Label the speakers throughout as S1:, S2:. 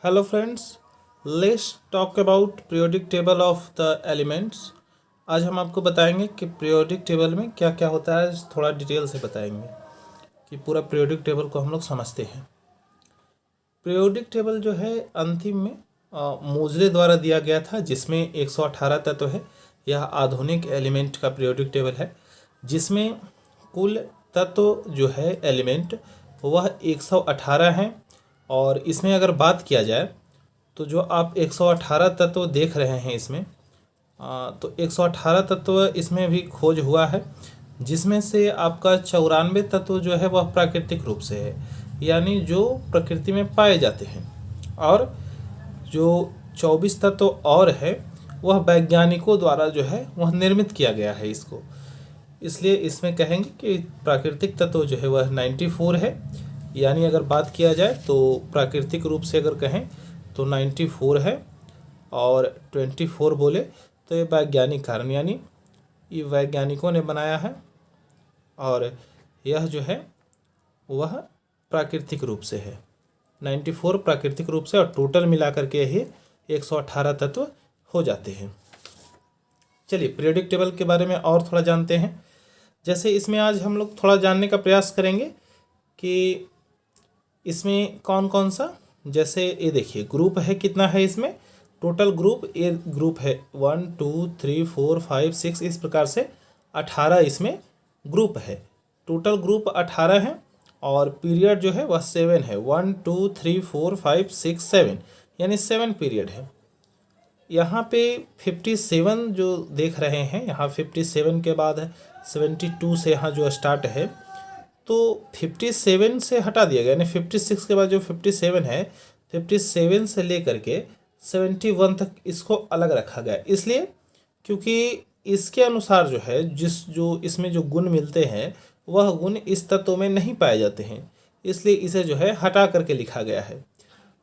S1: Hello friends, let's talk about periodic table of the elements. आज हम आपको बताएंगे कि पीरियोडिक टेबल में क्या क्या होता है। थोड़ा डिटेल से बताएंगे कि पूरा पीरियोडिक टेबल को हम लोग समझते हैं। पीरियोडिक टेबल जो है अंतिम में मोजले द्वारा दिया गया था, जिसमें 118 तत्व है। यह आधुनिक एलिमेंट का पीरियोडिक टेबल है, जिसमें कुल तत्व जो है एलिमेंट वह 118 हैं। और इसमें अगर बात किया जाए तो जो आप 118 तत्व देख रहे हैं इसमें तो 118 तत्व इसमें भी खोज हुआ है, जिसमें से आपका 94 तत्व जो है वह प्राकृतिक रूप से है, यानी जो प्रकृति में पाए जाते हैं। और जो 24 तत्व और है वह वैज्ञानिकों द्वारा जो है वह निर्मित किया गया है इसको। इसलिए इसमें कहेंगे कि प्राकृतिक तत्व जो है वह 94 है। यानी अगर बात किया जाए तो प्राकृतिक रूप से अगर कहें तो 94 है, और 24 बोले तो ये वैज्ञानिक कारण, यानी ये वैज्ञानिकों ने बनाया है। और यह जो है वह प्राकृतिक रूप से है। 94 प्राकृतिक रूप से, और टोटल मिला करके ही 118 तत्व हो जाते हैं। चलिए पीरियोडिक टेबल के बारे में और थोड़ा जानते हैं। जैसे इसमें आज हम लोग थोड़ा जानने का प्रयास करेंगे कि इसमें कौन कौन सा, जैसे ये देखिए ग्रुप है, कितना है इसमें टोटल ग्रुप। ये ग्रुप है 1 2 3 4 5 6, इस प्रकार से 18 इसमें ग्रुप है। टोटल ग्रुप 18 है, और पीरियड जो है वह 7 है। 1 2 3 4 5 6 7, यानी 7 पीरियड है। यहाँ पे 57 जो देख रहे हैं, यहाँ 57 के बाद है 72 से यहाँ जो स्टार्ट है, तो 57 से हटा दिया गया, यानी 56 के बाद जो 57 है, 57 से लेकर के 71 तक इसको अलग रखा गया। इसलिए क्योंकि इसके अनुसार जो है जो इसमें जो गुण मिलते हैं वह गुण इस तत्व में नहीं पाए जाते हैं, इसलिए इसे जो है हटा करके लिखा गया है।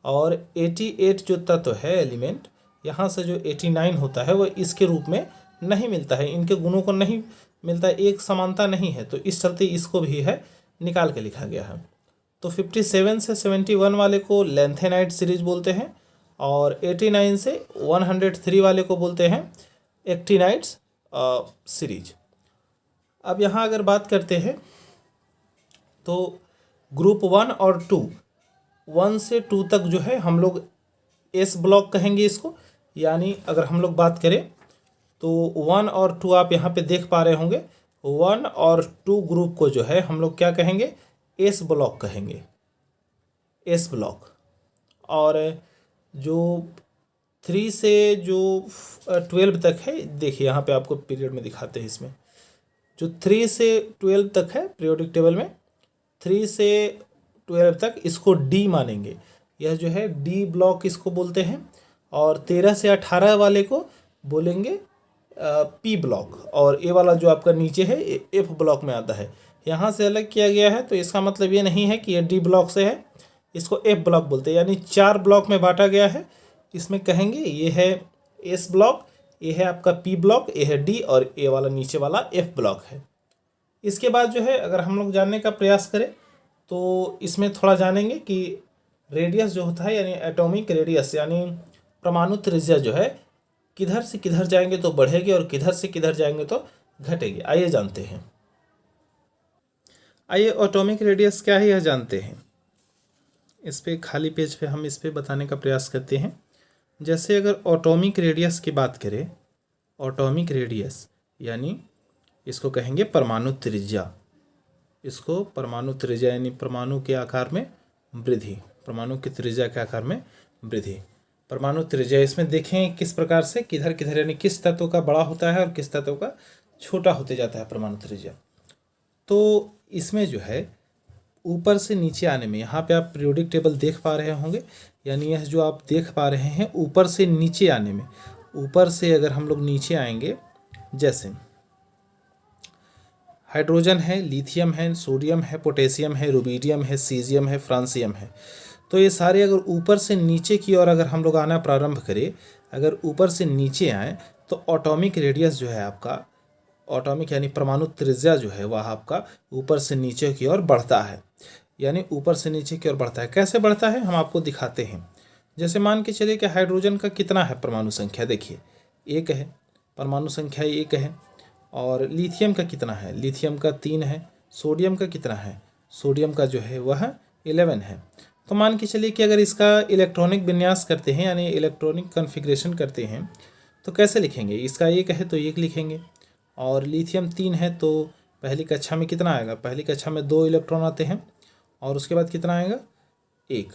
S1: और 88 जो तत्व है एलिमेंट, यहाँ से जो 89 होता है वह इसके रूप में नहीं मिलता है, इनके गुणों को नहीं मिलता है, एक समानता नहीं है, तो इस चलते इसको भी है निकाल के लिखा गया है। तो 57 से 71 वाले को लेंथेनाइट सीरीज बोलते हैं, और 89 से 103 वाले को बोलते हैं एक्टिनाइट्स सीरीज। अब यहाँ अगर बात करते हैं तो ग्रुप 1 और 2, 1 से 2 तक जो है हम लोग एस ब्लॉक कहेंगे इसको। यानी अगर हम लोग बात करें तो 1 और 2 आप यहाँ पे देख पा रहे होंगे, 1 और 2 ग्रुप को जो है हम लोग क्या कहेंगे, एस ब्लॉक कहेंगे, एस ब्लॉक। और जो 3 से जो 12 तक है, देखिए यहाँ पे आपको पीरियड में दिखाते हैं, इसमें जो 3 से 12 तक है पीरियोडिक टेबल में, 3 से 12 तक इसको डी मानेंगे, यह जो है डी ब्लॉक इसको बोलते हैं। और 13 से 18 वाले को बोलेंगे पी ब्लॉक, और ए वाला जो आपका नीचे है एफ ब्लॉक में आता है। यहाँ से अलग किया गया है, तो इसका मतलब ये नहीं है कि ये डी ब्लॉक से है, इसको एफ ब्लॉक बोलते हैं। यानी 4 ब्लॉक में बांटा गया है, इसमें कहेंगे ये है एस ब्लॉक, ये है आपका पी ब्लॉक, ये है डी, और ए वाला नीचे वाला एफ ब्लॉक है। इसके बाद जो है अगर हम लोग जानने का प्रयास करें तो इसमें थोड़ा जानेंगे कि रेडियस जो होता है, यानी एटॉमिक रेडियस, यानी परमाणु त्रिज्या जो है, किधर से किधर जाएंगे तो बढ़ेगी और किधर से किधर जाएंगे तो घटेगी। आइए जानते हैं। आइए एटॉमिक रेडियस क्या है यह जानते हैं। इस पे खाली पेज पे हम इस पे बताने का प्रयास करते हैं। जैसे अगर एटॉमिक रेडियस की बात करें, एटॉमिक रेडियस यानी इसको कहेंगे परमाणु त्रिज्या। इसको परमाणु त्रिज्या यानी परमाणु के आकार में वृद्धि, परमाणु की त्रिज्या के आकार में वृद्धि, परमाणु त्रिज्या। इसमें देखें किस प्रकार से किधर किधर, यानी किस तत्व का बड़ा होता है और किस तत्व का छोटा होते जाता है परमाणु त्रिज्या। तो इसमें जो है ऊपर से नीचे आने में, यहाँ पे आप पीरियोडिक टेबल देख पा रहे होंगे, यानी यह जो आप देख पा रहे हैं ऊपर से नीचे आने में, ऊपर से अगर हम लोग नीचे आएंगे, जैसे हाइड्रोजन है, लिथियम है, सोडियम है, पोटेशियम है, रुबिडियम है, सीजियम है, फ्रांसियम है, तो ये सारे अगर ऊपर से नीचे की ओर अगर हम लोग आना प्रारंभ करें, अगर ऊपर से नीचे आए तो एटॉमिक रेडियस जो है आपका, एटॉमिक यानी परमाणु त्रिज्या जो है वह आपका ऊपर से नीचे की ओर बढ़ता है। यानी ऊपर से नीचे की ओर बढ़ता है। कैसे बढ़ता है हम आपको दिखाते हैं। जैसे मान के चलिए कि हाइड्रोजन का कितना है परमाणु संख्या, देखिए 1 है, परमाणु संख्या 1 है। और लिथियम का कितना है, लिथियम का 3 है। सोडियम का कितना है, सोडियम का जो है वह 11 है। तो मान के चलिए कि अगर इसका इलेक्ट्रॉनिक विन्यास करते हैं यानी इलेक्ट्रॉनिक कॉन्फ़िगरेशन करते हैं तो कैसे लिखेंगे, इसका 1 है तो 1 लिखेंगे, और लिथियम 3 है तो पहली कक्षा में कितना आएगा, पहली कक्षा में 2 इलेक्ट्रॉन आते हैं, और उसके बाद कितना आएगा 1,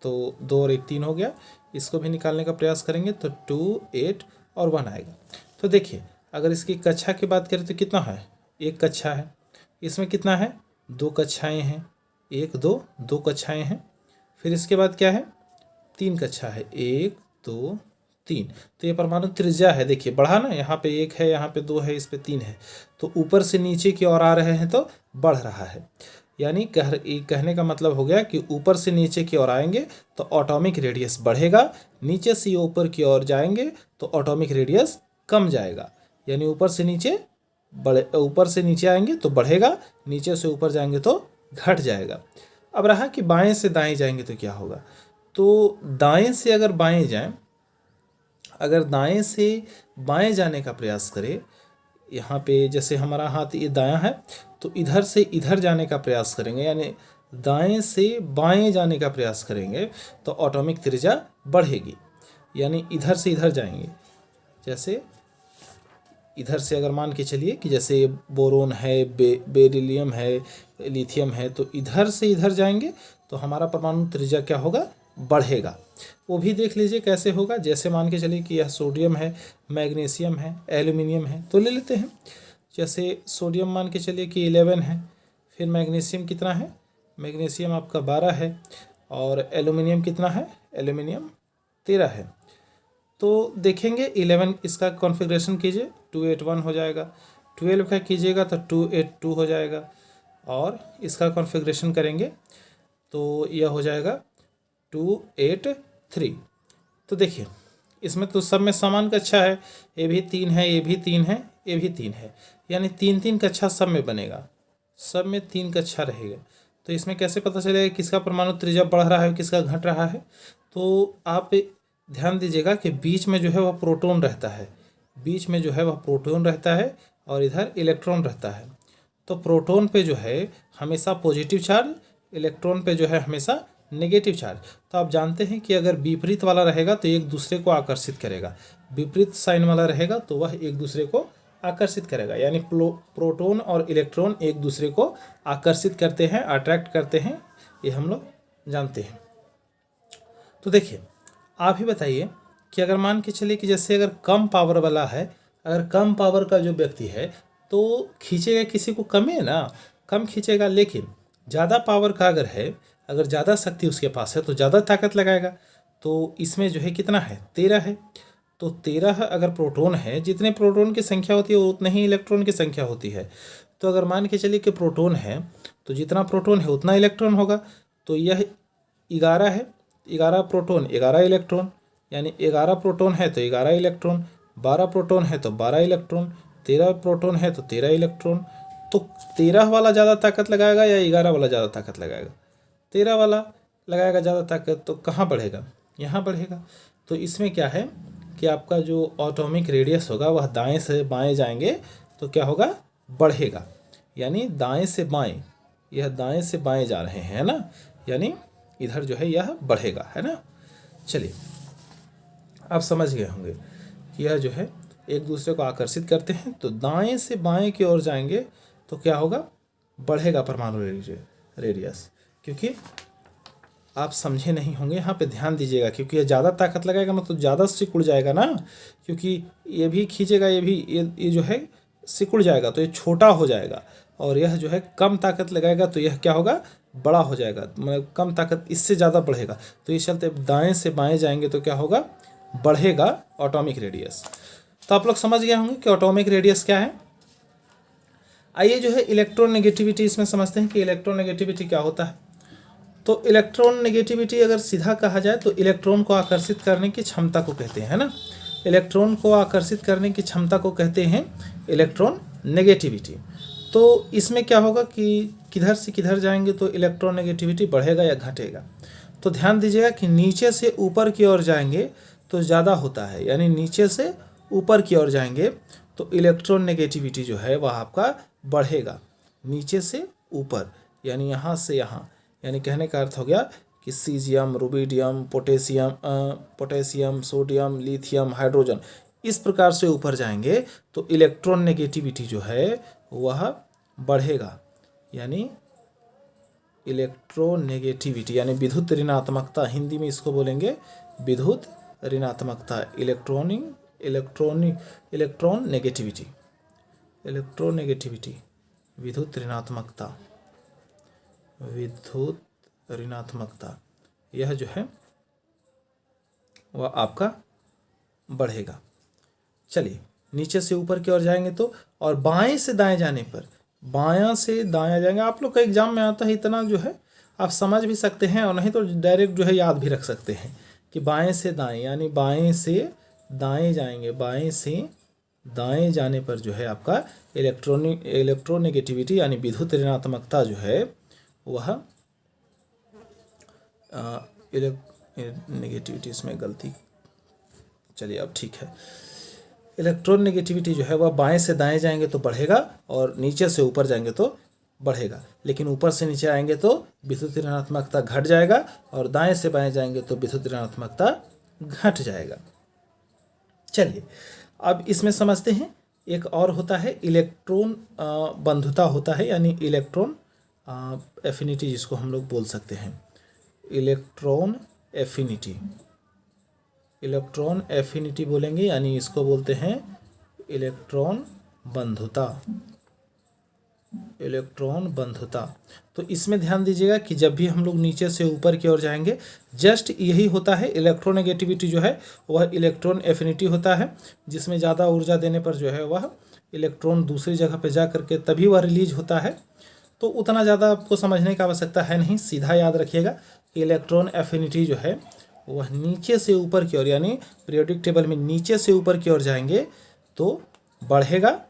S1: तो 2 और 1 3 हो गया। इसको भी निकालने का प्रयास करेंगे तो 2 8 और 1 आएगा। तो देखिए अगर इसकी कक्षा की बात करें तो कितना है, 1 कक्षा है। इसमें कितना है, 2 कक्षाएँ हैं, 1 2 2 कक्षाएँ हैं। फिर इसके बाद क्या है, 3 कक्षा है, 1 2 3। तो ये परमाणु त्रिज्या है, देखिए बढ़ा ना, यहाँ पे 1 है, यहाँ पे 2 है, इस पे 3 है, तो ऊपर से नीचे की ओर आ रहे हैं तो बढ़ रहा है। यानी कहने का मतलब हो गया कि ऊपर से नीचे की ओर आएंगे तो एटॉमिक रेडियस बढ़ेगा, नीचे से ऊपर की ओर जाएंगे तो एटॉमिक रेडियस कम जाएगा। यानी ऊपर से नीचे आएंगे तो बढ़ेगा, नीचे से ऊपर जाएंगे तो घट जाएगा। अब रहा कि बाएं से दाएं जाएंगे तो क्या होगा, तो दाएं से अगर बाएं जाएं, अगर दाएं से बाएं जाने का प्रयास करें, यहाँ पे जैसे हमारा हाथ ये दायां है तो इधर से इधर जाने का प्रयास करेंगे, यानी दाएं से बाएं जाने का प्रयास करेंगे तो एटॉमिक त्रिज्या बढ़ेगी। यानी इधर से इधर जाएंगे, जैसे इधर से अगर मान के चलिए कि जैसे बोरोन है, बेरिलियम है, लिथियम है, तो इधर से इधर जाएंगे तो हमारा परमाणु त्रिज्या क्या होगा, बढ़ेगा। वो भी देख लीजिए कैसे होगा। जैसे मान के चलिए कि यह सोडियम है, मैग्नीशियम है, एल्यूमिनियम है, तो ले लेते हैं। जैसे सोडियम मान के चलिए कि 11 है, फिर मैग्नीशियम कितना है, मैग्नीशियम आपका 12 है, और एल्यूमिनियम कितना है, एल्यूमिनियम 13 है। तो देखेंगे 11 इसका कॉन्फ़िगरेशन कीजिए, 281 हो जाएगा। 12 का कीजिएगा तो 282 हो जाएगा, और इसका कॉन्फ़िगरेशन करेंगे तो यह हो जाएगा 283। तो देखिए इसमें तो सब में समान कक्षा है, ये भी 3 है, ये भी 3 है, ये भी 3 है, यानी 3 कक्षा सब में बनेगा, सब में 3 कक्षा रहेगा। तो इसमें कैसे पता चलेगा किसका परमाणु त्रिज्या बढ़ रहा है, किसका घट रहा है। तो आप ध्यान दीजिएगा कि बीच में जो है वह प्रोटॉन रहता है, बीच में जो है वह प्रोटॉन रहता है, और इधर इलेक्ट्रॉन रहता है। तो प्रोटॉन पे जो है हमेशा पॉजिटिव चार्ज, इलेक्ट्रॉन पे जो है हमेशा नेगेटिव चार्ज। तो आप जानते हैं कि अगर विपरीत वाला रहेगा तो एक दूसरे को आकर्षित करेगा, विपरीत साइन वाला रहेगा तो वह एक दूसरे को आकर्षित करेगा। यानी प्रोटॉन और इलेक्ट्रॉन एक दूसरे को आकर्षित करते हैं, अट्रैक्ट करते हैं, ये हम लोग जानते हैं। तो देखिए आप ही बताइए कि अगर मान के चलिए कि जैसे अगर कम पावर वाला है, अगर कम पावर का जो व्यक्ति है तो खींचेगा किसी को कम है ना, कम खींचेगा। लेकिन ज़्यादा पावर का अगर है, अगर ज़्यादा शक्ति उसके पास है तो ज़्यादा ताकत लगाएगा। तो इसमें जो है कितना है, 13 है। तो 13 अगर प्रोटॉन है, जितने प्रोटॉन की संख्या होती है उतने ही इलेक्ट्रॉन की संख्या होती है। तो अगर मान के चलिए कि प्रोटॉन है तो जितना प्रोटॉन है उतना इलेक्ट्रॉन होगा। तो यह 11 है, 11 प्रोटॉन 11 इलेक्ट्रॉन, यानी 11 प्रोटॉन है तो 11 इलेक्ट्रॉन, 12 प्रोटॉन है तो 12 इलेक्ट्रॉन, 13 प्रोटॉन है तो 13 इलेक्ट्रॉन। तो 13 वाला ज़्यादा ताकत लगाएगा या 11 वाला ज़्यादा ताकत लगाएगा, 13 वाला लगाएगा ज़्यादा ताकत। तो कहाँ बढ़ेगा, यहाँ बढ़ेगा। तो इसमें क्या है कि आपका जो एटॉमिक रेडियस होगा वह दाएं से बाएं जाएंगे तो क्या होगा, बढ़ेगा। यानी दाएं से बाएं, यह दाएं से बाएं जा रहे हैं, है ना, यानी इधर जो है यह बढ़ेगा, है ना। चलिए आप समझ गए होंगे कि यह जो है एक दूसरे को आकर्षित करते हैं। तो दाएं से बाएं की ओर जाएंगे तो क्या होगा, बढ़ेगा परमाणु रेडियस। क्योंकि आप समझे नहीं होंगे, यहाँ पे ध्यान दीजिएगा, क्योंकि ये ज़्यादा ताकत लगाएगा मतलब ज़्यादा सिकुड़ जाएगा ना, क्योंकि ये भी खींचेगा, ये भी ये जो है सिकुड़ जाएगा तो ये छोटा हो जाएगा। और यह जो है कम ताकत लगाएगा तो यह क्या होगा, बड़ा हो जाएगा, मतलब कम ताकत इससे ज़्यादा बढ़ेगा। तो इस चलते दाएं से बाएं जाएंगे तो क्या होगा, बढ़ेगा एटॉमिक रेडियस। तो आप लोग समझ गए होंगे कि एटॉमिक रेडियस क्या है। आइए जो है इलेक्ट्रोनेगेटिविटी इसमें समझते हैं कि इलेक्ट्रोनेगेटिविटी क्या होता है। तो इलेक्ट्रोनेगेटिविटी अगर सीधा कहा जाए तो इलेक्ट्रॉन को आकर्षित करने की क्षमता को कहते हैं, है ना। इलेक्ट्रॉन को आकर्षित करने की क्षमता को कहते हैं इलेक्ट्रॉन नेगेटिविटी। तो इसमें क्या होगा कि किधर से किधर जाएंगे तो इलेक्ट्रॉन नेगेटिविटी बढ़ेगा या घटेगा। तो ध्यान दीजिएगा कि नीचे से ऊपर की ओर जाएंगे तो ज़्यादा होता है, यानी नीचे से ऊपर की ओर जाएंगे तो इलेक्ट्रोनेगेटिविटी जो है वह आपका बढ़ेगा। नीचे से ऊपर यानी यहाँ से यहाँ, यानी कहने का अर्थ हो गया कि caesium, rubidium, potassium, sodium, lithium, hydrogen, इस प्रकार से ऊपर जाएंगे तो इलेक्ट्रोनेगेटिविटी जो है वह बढ़ेगा। यानी इलेक्ट्रोनेगेटिविटी यानी विद्युत ऋणात्मकता, हिंदी में इसको बोलेंगे विद्युत ऋणात्मकता, इलेक्ट्रॉन नेगेटिविटी, विद्युत ऋणात्मकता, यह जो है वह आपका बढ़ेगा। चलिए नीचे से ऊपर की ओर जाएंगे तो, और बाएं से दाएं जाने पर, बायां से दायां जाएंगे। आप लोग का एग्जाम में आता है, इतना जो है आप समझ भी सकते हैं और नहीं तो डायरेक्ट जो है याद भी रख सकते हैं कि बाएं से दाएं, यानी बाएं से दाएं जाएंगे। बाएं से दाएं जाने पर जो है आपका इलेक्ट्रोनेगेटिविटी यानी विद्युत ऋणात्मकता जो है वह नेगेटिविटी, इसमें गलती, चलिए अब ठीक है। इलेक्ट्रोनेगेटिविटी जो है वह बाएं से दाएं जाएंगे तो बढ़ेगा और नीचे से ऊपर जाएंगे तो बढ़ेगा, लेकिन ऊपर से नीचे आएंगे तो विद्युत ऋणात्मकता घट जाएगा और दाएं से बाएं जाएंगे तो विद्युत ऋणात्मकता घट जाएगा। चलिए अब इसमें समझते हैं। एक और होता है इलेक्ट्रॉन बंधुता होता है, यानी इलेक्ट्रॉन एफिनिटी जिसको हम लोग बोल सकते हैं। इलेक्ट्रॉन एफिनिटी बोलेंगे, यानी इसको बोलते हैं इलेक्ट्रॉन बंधुता। तो इसमें ध्यान दीजिएगा कि जब भी हम लोग नीचे से ऊपर की ओर जाएंगे, जस्ट यही होता है। इलेक्ट्रोनेगेटिविटी जो है वह इलेक्ट्रॉन एफिनिटी होता है, जिसमें ज़्यादा ऊर्जा देने पर जो है वह इलेक्ट्रॉन दूसरी जगह पर जा करके तभी वह रिलीज होता है। तो उतना ज़्यादा आपको समझने की आवश्यकता है नहीं, सीधा याद रखिएगा कि इलेक्ट्रॉन एफिनिटी जो है वह नीचे से ऊपर की ओर, यानी पीरियोडिक टेबल में नीचे से ऊपर की ओर जाएंगे तो बढ़ेगा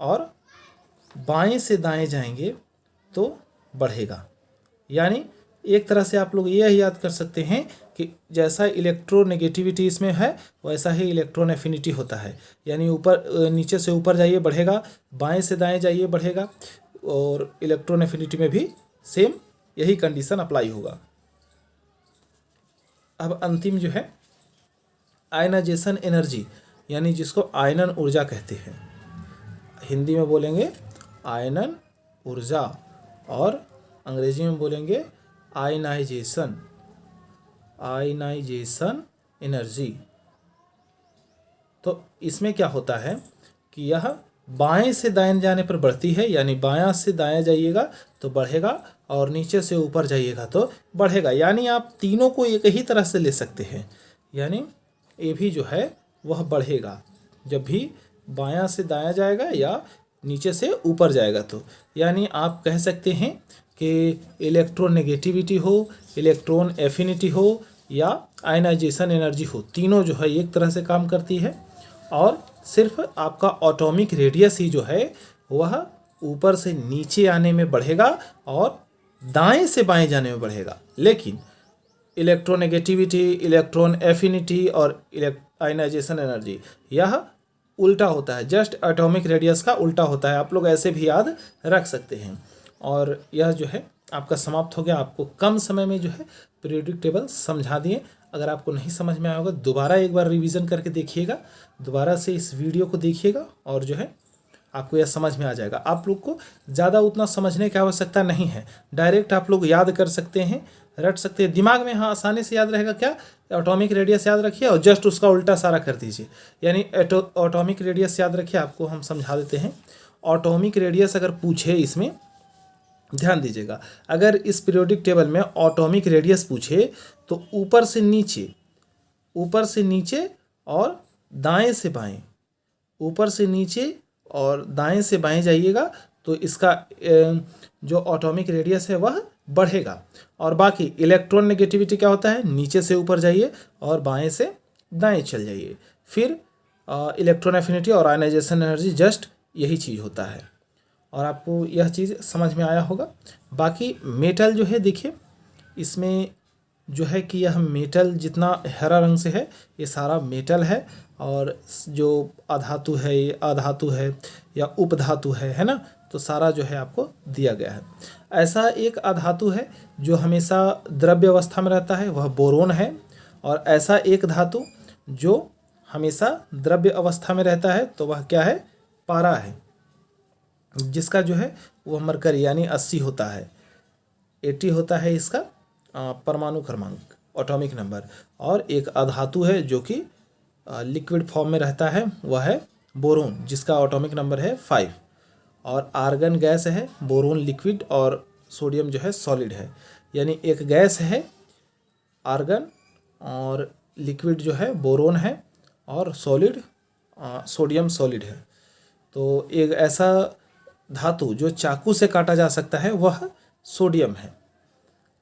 S1: और बाएं से दाएं जाएंगे तो बढ़ेगा। यानी एक तरह से आप लोग यह याद कर सकते हैं कि जैसा इलेक्ट्रोनेगेटिविटी इसमें है वैसा ही इलेक्ट्रॉन एफिनिटी होता है। यानी ऊपर नीचे से ऊपर जाइए बढ़ेगा, बाएं से दाएं जाइए बढ़ेगा, और इलेक्ट्रॉन एफिनिटी में भी सेम यही कंडीशन अप्लाई होगा। अब अंतिम जो है आयनाइजेशन एनर्जी, यानी जिसको आयनन ऊर्जा कहते हैं। हिंदी में बोलेंगे आयनन ऊर्जा और अंग्रेजी में बोलेंगे आयनाइजेशन एनर्जी। तो इसमें क्या होता है कि यह बाएं से दाएं जाने पर बढ़ती है, यानी बायां से दाएं जाइएगा तो बढ़ेगा और नीचे से ऊपर जाइएगा तो बढ़ेगा। यानी आप तीनों को एक ही तरह से ले सकते हैं, यानी ये भी जो है वह बढ़ेगा जब भी बायां से दायां जाएगा या नीचे से ऊपर जाएगा तो। यानी आप कह सकते हैं कि इलेक्ट्रोनेगेटिविटी हो, इलेक्ट्रॉन एफिनिटी हो या आयनाइजेशन एनर्जी हो, तीनों जो है एक तरह से काम करती है और सिर्फ आपका एटॉमिक रेडियस ही जो है वह ऊपर से नीचे आने में बढ़ेगा और दाएं से बाएं जाने में बढ़ेगा। लेकिन इलेक्ट्रोनेगेटिविटी, इलेक्ट्रॉन एफिनिटी और आयनाइजेशन एनर्जी यह उल्टा होता है, जस्ट एटॉमिक रेडियस का उल्टा होता है। आप लोग ऐसे भी याद रख सकते हैं। और यह जो है आपका समाप्त हो गया। आपको कम समय में जो है पीरियोडिक टेबल समझा दिए। अगर आपको नहीं समझ में आया होगा दोबारा एक बार रिवीजन करके देखिएगा, दोबारा से इस वीडियो को देखिएगा और जो है आपको यह समझ में आ जाएगा। आप लोग को ज़्यादा उतना समझने की आवश्यकता नहीं है, डायरेक्ट आप लोग याद कर सकते हैं, रट सकते हैं दिमाग में। हाँ, आसानी से याद रहेगा। क्या? एटॉमिक रेडियस याद रखिए और जस्ट उसका उल्टा सारा कर दीजिए। यानी एटॉमिक रेडियस याद रखिए। आपको हम समझा देते हैं। एटॉमिक रेडियस अगर पूछे, इसमें ध्यान दीजिएगा, अगर इस पीरियोडिक टेबल में एटॉमिक रेडियस पूछे तो ऊपर से नीचे और दाएं से बाएं, ऊपर से नीचे और दाएं से बाएं जाइएगा तो इसका जो एटॉमिक रेडियस है वह बढ़ेगा। और बाकी इलेक्ट्रॉन नेगेटिविटी क्या होता है? नीचे से ऊपर जाइए और बाएं से दाएं चल जाइए। फिर इलेक्ट्रॉन एफिनिटी और आयनाइजेशन एनर्जी, जस्ट यही चीज़ होता है। और आपको यह चीज़ समझ में आया होगा। बाकी मेटल जो है, देखिए इसमें जो है कि यह मेटल जितना हरा रंग से है ये सारा मेटल है, और जो अधातु है ये अधातु है या उपधातु है ना, तो सारा जो है आपको दिया गया है। ऐसा एक अधातु है जो हमेशा द्रव्य अवस्था में रहता है, वह बोरोन है। और ऐसा एक धातु जो हमेशा द्रव्य अवस्था में रहता है तो वह क्या है, पारा है, जिसका जो है वह मरकरी यानी 80 होता है, 80 होता है इसका परमाणु क्रमांक, एटॉमिक नंबर। और एक अधातु है जो कि लिक्विड फॉर्म में रहता है, वह है बोरोन, जिसका एटॉमिक नंबर है 5। और आर्गन गैस है, बोरोन लिक्विड और सोडियम जो है सॉलिड है। यानी एक गैस है आर्गन, और लिक्विड जो है बोरोन है, और सॉलिड सोडियम सॉलिड है। तो एक ऐसा धातु जो चाकू से काटा जा सकता है वह सोडियम है।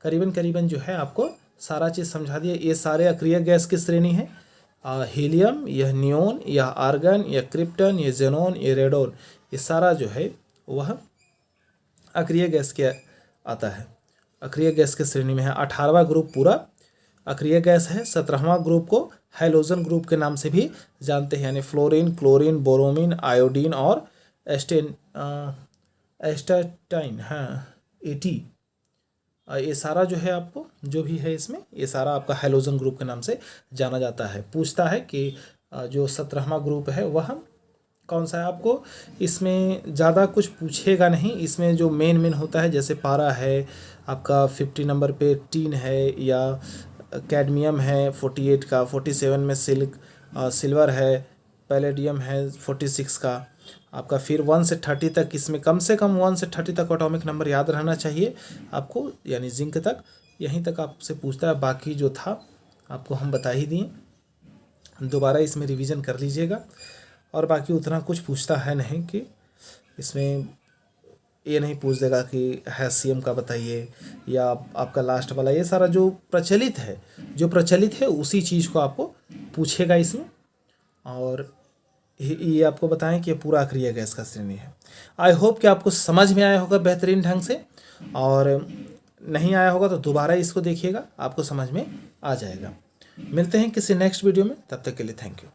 S1: करीबन जो है आपको सारा चीज़ समझा दिया। ये सारे अक्रिय गैस की श्रेणी है, हीलियम, यह नियोन, यह आर्गन, यह क्रिप्टन, यह जेनॉन, ये रेडोन, ये सारा जो है वह अक्रिय गैस के आता है, अक्रिय गैस के श्रेणी में है। 18वां ग्रुप पूरा अक्रिय गैस है। 17वां ग्रुप को हैलोजन ग्रुप के नाम से भी जानते हैं, यानी फ्लोरीन, क्लोरीन, बोरोमीन, आयोडीन और एस्टाटाइन, हाँ 80, ये सारा जो है आपको जो भी है इसमें ये सारा आपका हैलोजन ग्रुप के नाम से जाना जाता है। पूछता है कि जो 17वां ग्रुप है वह कौन सा है। आपको इसमें ज़्यादा कुछ पूछेगा नहीं, इसमें जो मेन होता है जैसे पारा है आपका 50 नंबर पे, टीन है या कैडमियम है 48 का, 47 में सिल्वर है, पैलेडियम है 46 का आपका। फिर 1 से 30 तक, इसमें कम से कम 1 से 30 तक एटॉमिक नंबर याद रहना चाहिए आपको, यानी जिंक तक, यहीं तक आपसे पूछता है। बाकी जो था आपको हम बता ही दिए, दोबारा इसमें रिवीजन कर लीजिएगा। और बाकी उतना कुछ पूछता है नहीं कि इसमें ये नहीं पूछ देगा कि हैसियम का बताइए या आपका लास्ट वाला, ये सारा जो प्रचलित है उसी चीज़ को आपको पूछेगा इसमें। और ये आपको बताएं कि ये पूरा अक्रिय गैस का श्रेणी है। आई होप कि आपको समझ में आया होगा बेहतरीन ढंग से, और नहीं आया होगा तो दोबारा इसको देखिएगा, आपको समझ में आ जाएगा। मिलते हैं किसी नेक्स्ट वीडियो में, तब तक के लिए थैंक यू।